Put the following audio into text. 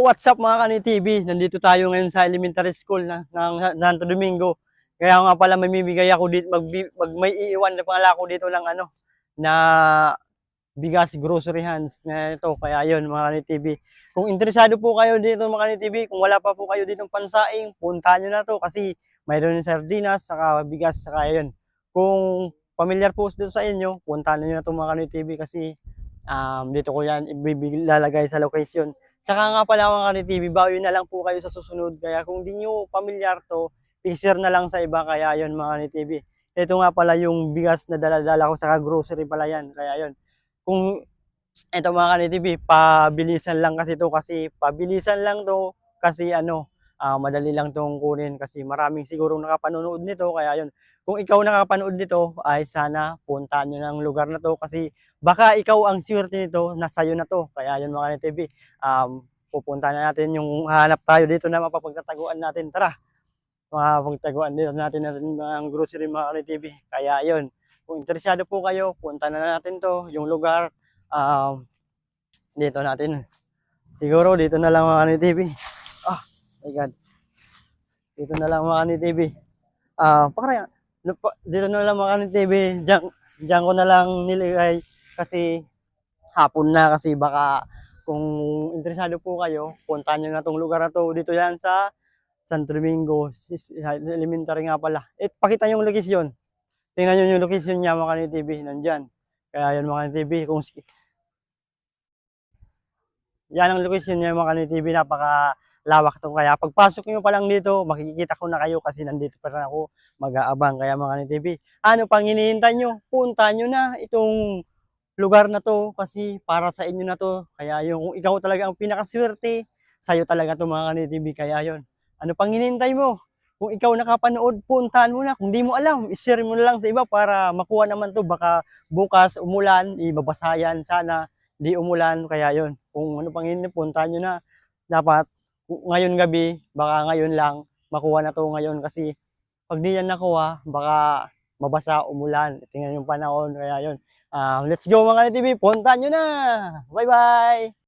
What's up mga ka-NTV? Nandito tayo ngayon sa elementary school ng Santo Domingo. Kaya nga pala mamimigay ako dito, may iiwan na pala ako dito ng na bigas, grocery hands na ito. Kaya yun mga ka-NTV. Kung interesado po kayo dito mga ka-NTV, kung wala pa po kayo dito pansaing, puntahan nyo na to kasi mayroon yung sardinas, saka bigas, saka yun. Kung familiar po dito sa inyo, puntahan nyo na to mga ka-NTV kasi dito ko yan lalagay sa location. Saka nga pala mga ka-NTV, bawi na lang po kayo sa susunod. Kaya kung di nyo pamilyar to, i-share na lang sa iba. Kaya yun mga ka-NTV. Ito nga pala yung bigas na dala-dala ko, saka grocery pala yan. Kaya yun. Kung ito mga ka-NTV, pabilisan lang kasi to kasi pabilisan lang to kasi madali lang tong kunin kasi maraming sigurong nakapanood nito. Kaya yun, kung ikaw nakapanood nito ay sana puntahan nyo ng lugar na to kasi baka ikaw ang swerte nito, nasa iyo na to. Kaya yun mga ka-NTV, pupunta na natin yung hanap tayo dito na mapapagtataguan natin. Tara, mapapagtaguan dito natin ang grocery mga ka-NTV. Kaya yun, kung interesado po kayo, punta na natin to, yung lugar. Dito natin. Siguro dito na lang mga ka-NTV. My God. Dito na lang mga ka-NTV. Dito na lang mga ka-NTV. Diyan ko na lang nilagay kasi hapon na kasi baka kung interesado po kayo, puntahan nyo na tong lugar na to. Dito yan sa Santo Domingo, elementary nga pala. Pakita yung location. Tingnan nyo yung location niya mga ka-NTV. Nandyan. Kaya yun mga ka-NTV. Kung yan ang location niya mga ka-NTV, napakalawak to. Kaya pagpasok niyo pa lang dito, makikita ko na kayo kasi nandito pa rin ako mag-aabang. Kaya mga ka-NTV, ano pang hinihintay nyo? Punta nyo na itong lugar na to kasi para sa inyo na to. Kaya yung kung ikaw talaga ang pinakaswerte, sa'yo talaga to mga ka-NTV. Kaya yun, ano pang hinihintay mo? Kung ikaw nakapanood, puntahan mo na. Kung di mo alam, ishare mo na lang sa iba para makuha naman to. Baka bukas umulan, ibabasa yan. Sana di umulan. Kaya yun, kung ano pang hinihintay, puntahan nyo na. Dapat ngayon gabi, baka ngayon lang, makuha na to ngayon kasi pag di yan nakuha, baka mabasa, umulan. Tingnan yung panahon. Kaya yun, let's go mga ka-NTV, puntahan nyo na! Bye-bye!